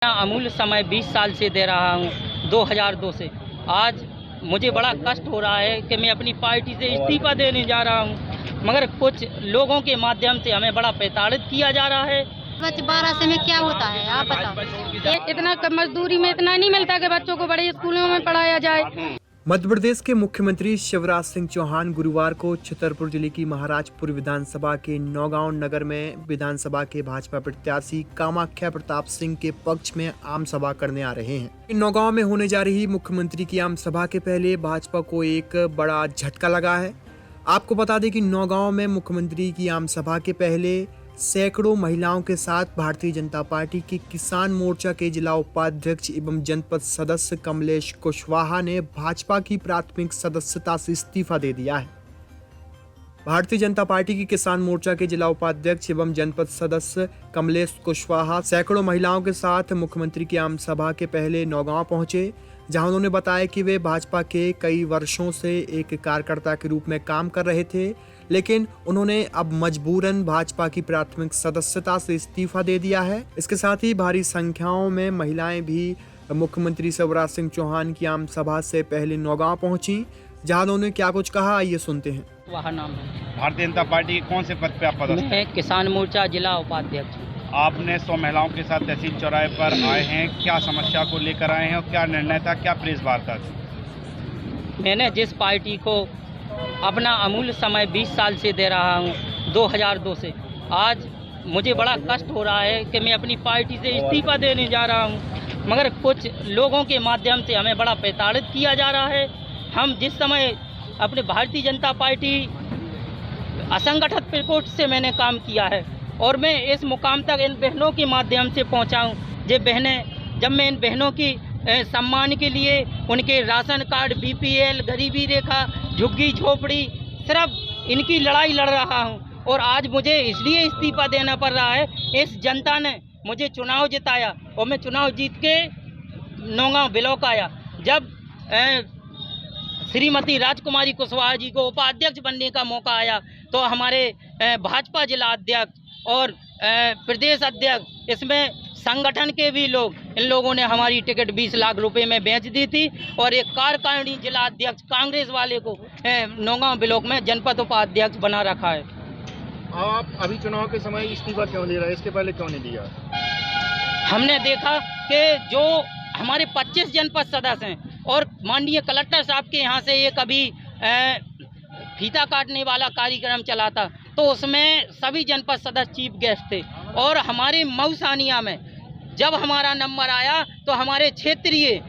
अमूल्य समय 20 साल से दे रहा हूँ, 2002 से। आज मुझे बड़ा कष्ट हो रहा है कि मैं अपनी पार्टी से इस्तीफा देने जा रहा हूँ, मगर कुछ लोगों के माध्यम से हमें बड़ा प्रताड़ित किया जा रहा है। 12 से में क्या होता है आप बताओ। इतना मजदूरी में इतना नहीं मिलता कि बच्चों को बड़े स्कूलों में पढ़ाया जाए। मध्य प्रदेश के मुख्यमंत्री शिवराज सिंह चौहान गुरुवार को छतरपुर जिले की महाराजपुर विधानसभा के नौगांव नगर में विधानसभा के भाजपा प्रत्याशी कामाख्या प्रताप सिंह के पक्ष में आम सभा करने आ रहे हैं। नौगांव में होने जा रही मुख्यमंत्री की आम सभा के पहले भाजपा को एक बड़ा झटका लगा है। आपको बता दें कि नौगांव में मुख्यमंत्री की आम सभा के पहले सैकड़ों महिलाओं के साथ भारतीय जनता पार्टी के किसान मोर्चा के जिला उपाध्यक्ष एवं जनपद सदस्य कमलेश कुशवाहा ने भाजपा की प्राथमिक सदस्यता से इस्तीफा दे दिया है। भारतीय जनता पार्टी की किसान मोर्चा के जिला उपाध्यक्ष एवं जनपद सदस्य कमलेश कुशवाहा सैकड़ों महिलाओं के साथ मुख्यमंत्री की आम सभा के पहले नौगांव पहुंचे, जहां उन्होंने बताया कि वे भाजपा के कई वर्षों से एक कार्यकर्ता के रूप में काम कर रहे थे, लेकिन उन्होंने अब मजबूरन भाजपा की प्राथमिक सदस्यता से इस्तीफा दे दिया है। इसके साथ ही भारी संख्याओं में महिलाएं भी मुख्यमंत्री शिवराज सिंह चौहान की आम सभा से पहले नौगांव पहुंची, जहां उन्होंने क्या कुछ कहा आइए सुनते हैं। वह नाम है भारतीय जनता पार्टी के कौन से पद पे आप पदस्थ हैं? मैं किसान मोर्चा जिला उपाध्यक्ष। आपने 100 महिलाओं के साथ तहसील चौराहे पर आए हैं, क्या समस्या को लेकर आए हैं और क्या निर्णय था, क्या प्रेस वार्ता थी? मैंने जिस पार्टी को अपना अमूल्य समय 20 साल से दे रहा हूँ, 2002 से, आज मुझे बड़ा कष्ट हो रहा है कि मैं अपनी पार्टी से इस्तीफा देने जा रहा हूँ, मगर कुछ लोगों के माध्यम से हमें बड़ा प्रताड़ित किया जा रहा है। हम जिस समय अपने भारतीय जनता पार्टी असंगठित प्रकोष्ठ से मैंने काम किया है और मैं इस मुकाम तक इन बहनों के माध्यम से पहुँचा हूँ। जब मैं इन बहनों की सम्मान के लिए उनके राशन कार्ड, बीपीएल, गरीबी रेखा, झुग्गी झोपड़ी, सिर्फ इनकी लड़ाई लड़ रहा हूं और आज मुझे इसलिए इस्तीफा देना पड़ रहा है। इस जनता ने मुझे चुनाव जिताया और मैं चुनाव जीत के नौगांव ब्लॉक आया। जब श्रीमती राजकुमारी कुशवाहा जी को उपाध्यक्ष बनने का मौका आया तो हमारे भाजपा जिला अध्यक्ष और प्रदेश अध्यक्ष, इसमें संगठन के भी लोग, इन लोगों ने हमारी टिकट 20 लाख रुपए में बेच दी थी और एक कार्यकारिणी जिला अध्यक्ष कांग्रेस वाले को नौगांव ब्लॉक में जनपद उपाध्यक्ष बना रखा है। आप अभी चुनाव के समय इस्तीफा क्यों दे रहे हैं, इसके पहले क्यों नहीं दिया? हमने देखा कि जो हमारे 25 जनपद सदस्य हैं और माननीय कलेक्टर साहब के यहाँ से एक अभी फीता काटने वाला कार्यक्रम चला था, तो उसमें सभी जनपद सदस्य चीफ गेस्ट थे और हमारे मऊसानिया में जब हमारा नंबर आया तो हमारे क्षेत्रीय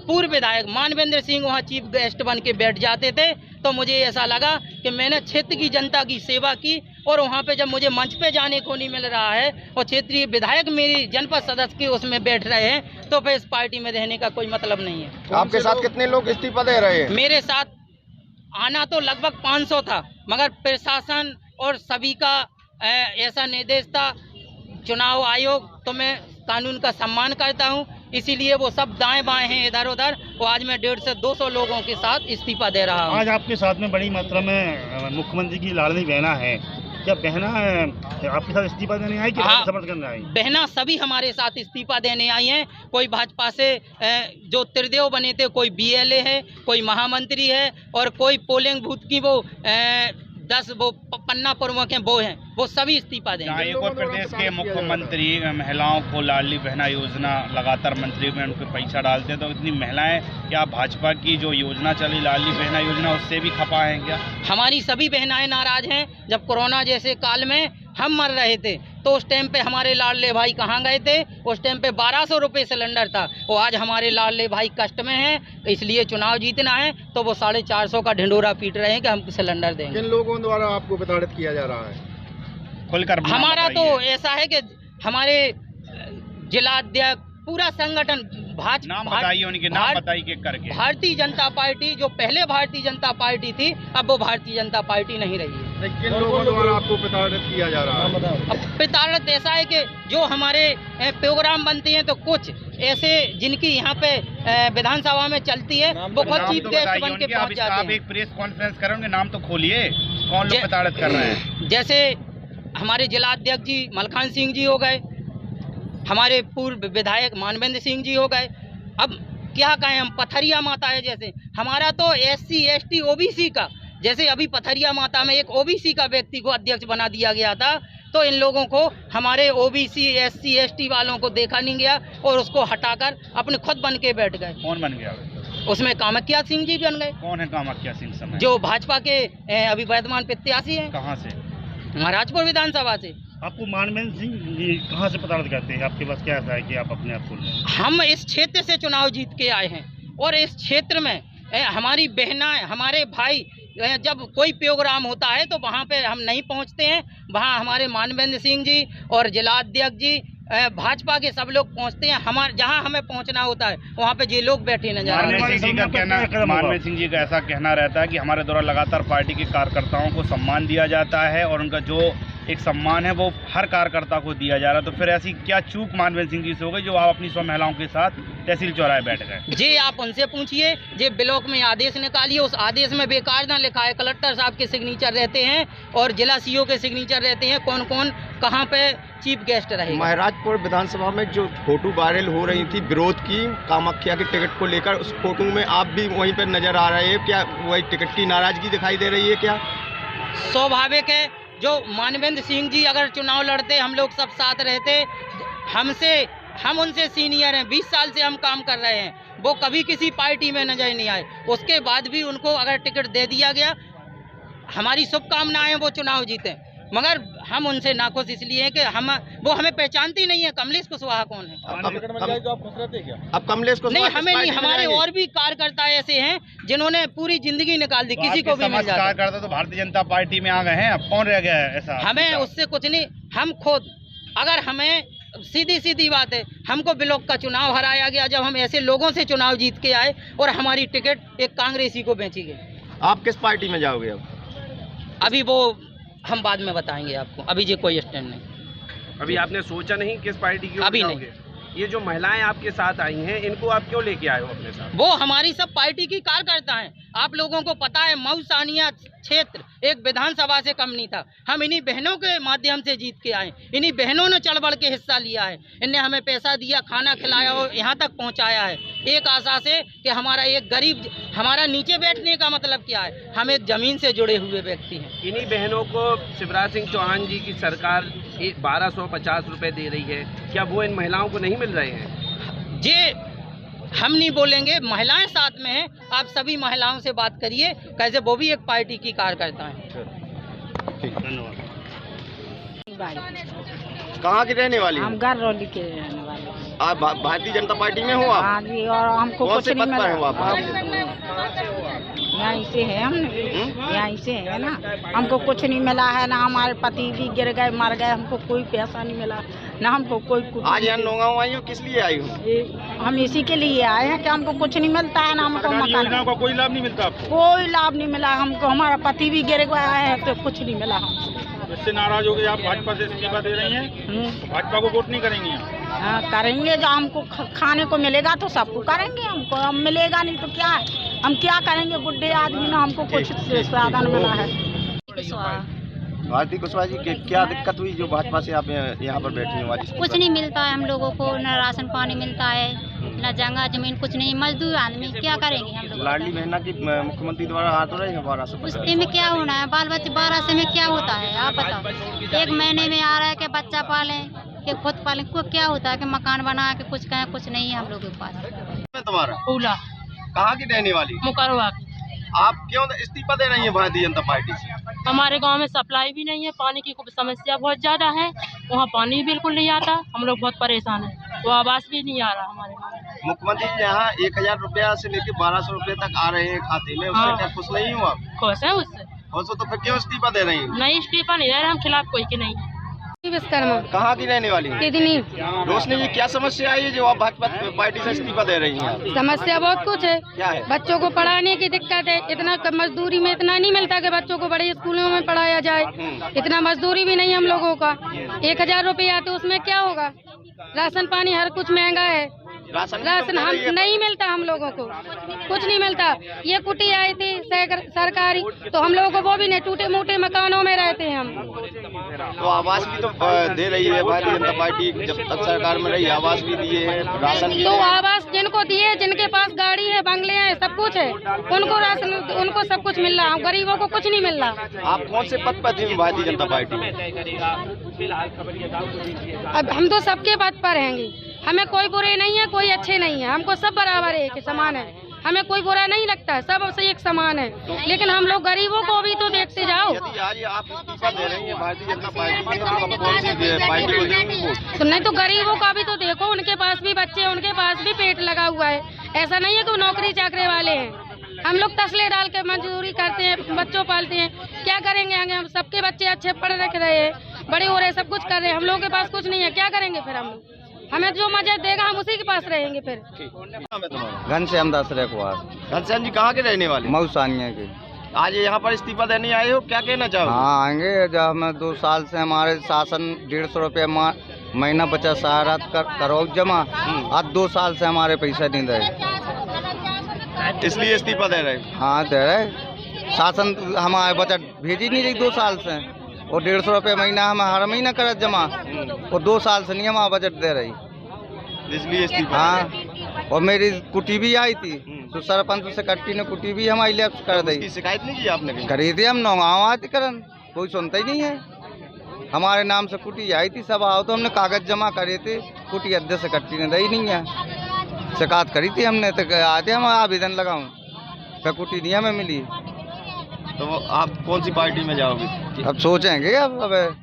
पूर्व विधायक मानवेंद्र सिंह वहाँ चीफ गेस्ट बन के बैठ जाते थे। तो मुझे ऐसा लगा कि मैंने क्षेत्र की जनता की सेवा की और वहाँ पे जब मुझे मंच पे जाने को नहीं मिल रहा है और क्षेत्रीय विधायक मेरी जनपद सदस्य के उसमें बैठ रहे हैं, तो फिर इस पार्टी में रहने का कोई मतलब नहीं है। आपके साथ कितने लोग इस्तीफा दे रहे हैं? मेरे साथ आना तो लगभग 500 था, मगर प्रशासन और सभी का ऐसा निर्देश था, चुनाव आयोग, तो मैं कानून का सम्मान करता हूं, इसीलिए वो सब दाएं बाएं हैं इधर उधर, और आज मैं 150 से 200 लोगों के साथ इस्तीफा दे रहा हूं। आज आपके साथ में बड़ी मात्रा में मुख्यमंत्री की लाडली बहना है, क्या बहना आपके साथ इस्तीफा देने आई कि समर्थन करने आई? बहना सभी हमारे साथ इस्तीफा देने आई हैं। कोई भाजपा से जो त्रिदेव बने थे, कोई बीएलए है, कोई महामंत्री है और कोई पोलिंग बूथ की वो 10 वो पन्ना प्रमुख हैं, वो हैं, वो सभी इस्तीफा देंगे। एक और प्रदेश के मुख्यमंत्री महिलाओं को लाडली बहना योजना लगातार मंत्री में उनको पैसा डालते हैं, तो इतनी महिलाएं, क्या भाजपा की जो योजना चली लाडली बहना योजना उससे भी खपा है क्या? हमारी सभी बहनाएं नाराज हैं। जब कोरोना जैसे काल में हम मर रहे थे तो उस टाइम पे हमारे लाडले भाई कहाँ गए थे? उस टाइम पे 1200 रुपये सिलेंडर था, वो आज हमारे लाडले भाई कष्ट में हैं, इसलिए चुनाव जीतना है तो वो 450 का ढिंडोरा पीट रहे हैं कि हम सिलेंडर देंगे। किन लोगों द्वारा आपको प्रताड़ित किया जा रहा है? खुलकर हमारा तो ऐसा है कि हमारे जिला अध्यक्ष, पूरा संगठन, नाम बताइए, उनके नाम बताइए करके। भारतीय जनता पार्टी, जो पहले भारतीय जनता पार्टी थी, अब वो भारतीय जनता पार्टी नहीं रही है। किन लोगों द्वारा आपको प्रताड़ित किया जा रहा है? अब प्रताड़ित ऐसा है कि जो हमारे प्रोग्राम बनते हैं तो कुछ ऐसे जिनकी यहाँ पे विधानसभा में चलती है वो खुद चीफ गेस्ट बन के पहुँच जाते हैं। आप एक प्रेस कॉन्फ्रेंस करेंगे, नाम तो खोलिए, कौन लोग प्रताड़ित कर रहे हैं? जैसे हमारे जिला अध्यक्ष जी मलखान सिंह जी हो गए, हमारे पूर्व विधायक मानवेंद्र सिंह जी हो गए। अब क्या कहें हम, पथरिया माता है जैसे। हमारा तो SC ST OBC का, जैसे अभी पथरिया माता में एक OBC का व्यक्ति को अध्यक्ष बना दिया गया था, तो इन लोगों को हमारे OBC SC ST वालों को देखा नहीं गया और उसको हटाकर अपने खुद बन के बैठ गए। कौन बन गया? उसमें कामाख्या सिंह जी बन गए। कौन है कामाख्या सिंह समय? जो भाजपा के अभी वर्तमान प्रत्याशी हैं। कहाँ से? महाराजपुर विधानसभा से। आपको मानवेंद्र सिंह जी कहाँ से पता करते हैं? आपके पास क्या ऐसा है कि आप अपने आप को? हम इस क्षेत्र से चुनाव जीत के आए हैं और इस क्षेत्र में हमारी बहनाएं, हमारे भाई, जब कोई प्रोग्राम होता है तो वहाँ पे हम नहीं पहुँचते हैं। वहाँ हमारे मानवेंद्र सिंह जी और जिला अध्यक्ष जी, भाजपा के सब लोग पहुँचते हैं। हमारे जहाँ हमें पहुँचना होता है वहाँ पे ये लोग बैठे नजर आते हैं। मानवेंद्र सिंह जी का ऐसा कहना रहता है कि हमारे द्वारा लगातार पार्टी के कार्यकर्ताओं को सम्मान दिया जाता है और उनका जो एक सम्मान है वो हर कार्यकर्ता को दिया जा रहा है। तो फिर ऐसी क्या चूक मानवेंद्र सिंह जी से हो गई जो आप अपनी 100 महिलाओं के साथ तहसील चौराहे बैठ गए? जी आप उनसे पूछिए। जे ब्लॉक में आदेश निकालिए, उस आदेश में बेकार ना लिखा है। कलेक्टर साहब के सिग्नेचर रहते हैं और जिला CO के सिग्नेचर रहते हैं, कौन कौन कहाँ पे चीफ गेस्ट रहे। महाराजपुर विधानसभा में जो फोटो वायरल हो रही थी विरोध की कामाख्या के टिकट को लेकर, उस फोटो में आप भी वहीं पर नजर आ रहे हैं। क्या वही टिकट की नाराजगी दिखाई दे रही है? क्या स्वाभाविक है, जो मानवेंद्र सिंह जी अगर चुनाव लड़ते, हम लोग सब साथ रहते। हम उनसे सीनियर हैं, 20 साल से हम काम कर रहे हैं। वो कभी किसी पार्टी में नजर नहीं आए। उसके बाद भी उनको अगर टिकट दे दिया गया, हमारी शुभकामनाएं वो चुनाव जीते। मगर हम उनसे नाखुश इसलिए हैं कि वो हमें पहचानती नहीं है। कमलेश कुशवाहा कौन है? अब कमलेश कुशवाहा नहीं, हमें नहीं, हमारे और भी कार्यकर्ता ऐसे हैं जिन्होंने पूरी जिंदगी निकाल दी, किसी को भी मिल जाता। कार्यकर्ता तो भारतीय जनता पार्टी में आ गए हैं, अब कौन रह गया है ऐसा? हमें उससे कुछ नहीं। हम खुद, अगर हमें सीधी बात है, हमको ब्लॉक का चुनाव हराया गया जब हम ऐसे लोगों से चुनाव जीत के आए और हमारी टिकट एक कांग्रेसी को बेची गई। आप किस पार्टी में जाओगे अब? अभी वो हम बाद में बताएंगे आपको, अभी ये कोई स्टैंड नहीं। अभी आपने सोचा नहीं किस पार्टी की? अभी नहीं। ये जो महिलाएं आपके साथ आई हैं, इनको आप क्यों लेके आए हो अपने साथ? वो हमारी सब पार्टी की कार्यकर्ता हैं। आप लोगों को पता है, मऊ सानिया क्षेत्र एक विधानसभा से कम नहीं था। हम इन्हीं बहनों के माध्यम से जीत के आए। इन्हीं बहनों ने चढ़ बढ़ के हिस्सा लिया है। इनने हमें पैसा दिया, खाना खिलाया और यहाँ तक पहुँचाया है, एक आशा से कि हमारा एक गरीब, हमारा नीचे बैठने का मतलब क्या है, हम एक जमीन से जुड़े हुए व्यक्ति हैं। इन्हीं बहनों को शिवराज सिंह चौहान जी की सरकार 1250 रुपये दे रही है, क्या वो इन महिलाओं को नहीं मिल रहे हैं? ये हम नहीं बोलेंगे, महिलाएं साथ में हैं। आप सभी महिलाओं से बात करिए, कैसे वो भी एक पार्टी की कार्यकर्ता हैं। धन्यवाद। कहाँ की रहने वाली? हम गरौली के रहने वाले। आप भारतीय जनता पार्टी में हो आप? हाँ जी, और हमको कौन कुछ से नहीं पद पर हो आप? यहाँ से है हम, यहाँ से है ना। हमको कुछ नहीं मिला है ना, हमारे पति भी गिर गए, मर गए, हमको कोई पैसा नहीं मिला ना, हमको कोई कुछ। आज यहाँ नौगांव आई हो, किस लिए आई हो? हम इसी के लिए आए हैं कि हमको कुछ नहीं मिलता है ना, हमको मकान का कोई लाभ नहीं मिलता आपको? कोई लाभ नहीं मिला हमको। हमारा पति भी गिर गया है तो कुछ नहीं मिला हमको। इससे नाराज हो गए आप भाजपा से इस्तीफा दे रही हैं? भाजपा को वोट नहीं करेंगी? हाँ करेंगे, जो हमको खाने को मिलेगा तो सबको करेंगे। हमको हम मिलेगा नहीं तो क्या है, हम क्या करेंगे? बुढ़े आदमी ना, हमको कुछ साधन मिला है। भारती कुशवाहा जी, क्या दिक्कत हुई जो भाजपा से आप यहाँ पर बैठी हो? कुछ नहीं मिलता है हम लोगों को, न राशन पानी मिलता है, न जगह जमीन, कुछ नहीं। मजदूर आदमी क्या करेंगे हम लोग? लाडली बहना की मुख्यमंत्री द्वारा हाथ हो रहे हैं 1200। उससे में क्या होना है? बाल बच्चे 1200 में क्या होता है आप बताओ? एक महीने में आ रहा है कि बच्चा पालें कि खुद पालें, को क्या होता है कि मकान बना के कुछ कहें, कुछ नहीं है हम लोगों के पास। तुम्हारा ओला कहाँ की रहने वाली? मुकरवा। आप क्यों इस्तीफा दे रही हैं भारतीय जनता पार्टी से? हमारे गांव में सप्लाई भी नहीं है, पानी की समस्या बहुत ज़्यादा है। वहाँ पानी बिल्कुल नहीं आता, हम लोग बहुत परेशान हैं। वो आवास भी नहीं आ रहा हमारे गाँव में। मुख्यमंत्री जी यहाँ 1000 रुपया से लेकर 1200 रुपये तक आ रहे हैं खाते में, उससे क्या खुश नहीं हो आप? खुश है उससे। तो फिर क्यों इस्तीफा दे रही हैं? नहीं, इस्तीफा नहीं दे रहे, हम खिलाफ कोई के नहीं। विश्वकर्मा। कहाँ की रहने वाली? कितनी? रोशनी जी, क्या समस्या आई है जो आप भाजपा पार्टी से इस्तीफा दे रही हैं? समस्या बहुत कुछ है। क्या है? बच्चों को पढ़ाने की दिक्कत है। इतना मजदूरी में इतना नहीं मिलता कि बच्चों को बड़े स्कूलों में पढ़ाया जाए। इतना मजदूरी भी नहीं हम लोगों का। 1000 रुपये आते उसमें क्या होगा? राशन पानी हर कुछ महंगा है। राशन हम नहीं मिलता, हम लोगों को कुछ नहीं मिलता। ये कुटी आई थी सरकारी, तो हम लोगों को वो भी नहीं, टूटे मोटे मकानों में रहते हैं हम। तो आवास भी तो दे रही है भारतीय जनता पार्टी, जब तक सरकार में रही आवास भी दिए हैं, राशन भी। तो आवास जिनको दिए, जिनके पास गाड़ी है, बंगले हैं, सब कुछ है, उनको राशन, उनको सब कुछ मिल रहा है, गरीबों को कुछ नहीं मिल रहा। आप कौन से पद पर थे भारतीय जनता पार्टी में? अब हम तो सबके पद पर रहेंगे, हमें कोई बुरे नहीं है, कोई अच्छे नहीं है, हमको सब बराबर है, एक समान है, हमें कोई बुरा नहीं लगता है, सब से एक समान है। लेकिन हम लोग गरीबों को भी तो देखते जाओ। यदि आज आप इस्तीफा दे रही हैं भारतीय जनता पार्टी में, तो आप कौन सी पार्टी को देंगे वोट? तो नहीं तो गरीबों का भी तो देखो, उनके पास भी बच्चे, उनके पास भी पेट लगा हुआ है। ऐसा नहीं है कि वो नौकरी चाकरी वाले हैं। हम लोग तसले डाल के मजदूरी करते हैं, बच्चों पालते हैं, क्या करेंगे आगे? हम सबके बच्चे अच्छे पढ़ रख रहे हैं, बड़े हो रहे, सब कुछ कर रहे हैं, हम लोगों के पास कुछ नहीं है, क्या करेंगे फिर? हम लोग, हमें जो मजा देगा हम उसी के पास रहेंगे फिर। घनश्याम दास कुमार। घनश्याम जी कहाँ के रहने वाले? मऊसानिया के। आज यहाँ पर इस्तीफा देने आए हो, क्या कहना चाहोगे? हाँ आएंगे, जब हमें 2 साल से हमारे शासन 150 रुपये महीना बचत सहारा करो जमा, आज 2 साल से हमारे पैसे नहीं दे, इसलिए इस्तीफा दे रहे? हाँ दे रहे, शासन हमारे बचत भेजी नहीं रही 2 साल से, और 150 रुपये महीना हम हर महीना कर जमा, और 2 साल से नहीं हमारा बजट दे रही, इसलिए इस्तीफा। हाँ, और मेरी कुटी भी आई थी, तो सरपंच से कट्टी ने कुटी भी हमारी लैप्स कर दी। शिकायत नहीं की आपने? करी थी हम, नौगाँव आती करन, कोई सुनता ही नहीं है। हमारे नाम से कुटी आई थी, सब आओ, तो हमने कागज जमा करे थे, कुटी अध्यक्ष से कट्टी ने दी नहीं है, शिकायत करी थी हमने, तो आते हम आवेदन लगाऊं, फिर कुटी नहीं हमें मिली। तो आप कौन सी पार्टी में जाओगे? अब सोचेंगे, अब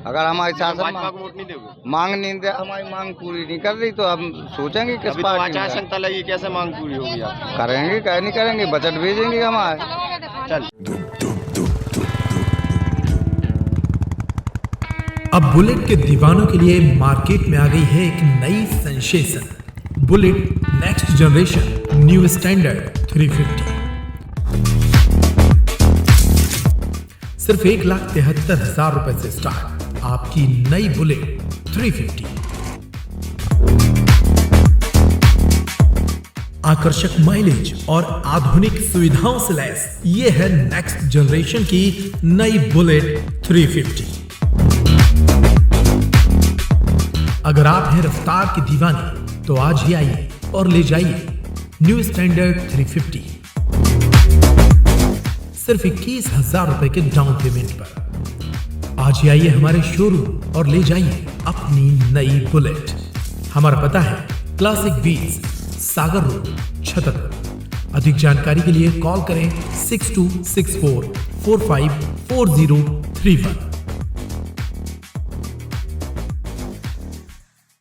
अगर हमारी शासन वोट नहीं दोगे? मांग नहीं दे, हमारी मांग पूरी नहीं कर रही, तो हम सोचेंगे किस अभी पार्टी तो आचार संहिता लगी, कैसे मांग पूरी होगी? आप करेंगे, क्या नहीं करेंगे, बजट भेजेंगे हमारे। चल अब बुलेट के दीवानों के लिए मार्केट में आ गई है एक नई sensation, bullet next generation new standard 350। सिर्फ 1,73,000 रुपए से स्टार्ट आपकी नई बुलेट 350। आकर्षक माइलेज और आधुनिक सुविधाओं से लैस ये है नेक्स्ट जनरेशन की नई बुलेट 350। अगर आप हैं रफ्तार की दीवानी, तो आज ही आइए और ले जाइए न्यू स्टैंडर्ड 350 सिर्फ 21,000 रुपए के डाउन पेमेंट पर। आज ही आइए हमारे शोरूम और ले जाइए अपनी नई बुलेट। हमारा पता है क्लासिक व्हील्स, सागर रोड, छतरपुर। अधिक जानकारी के लिए कॉल करें 6264454031।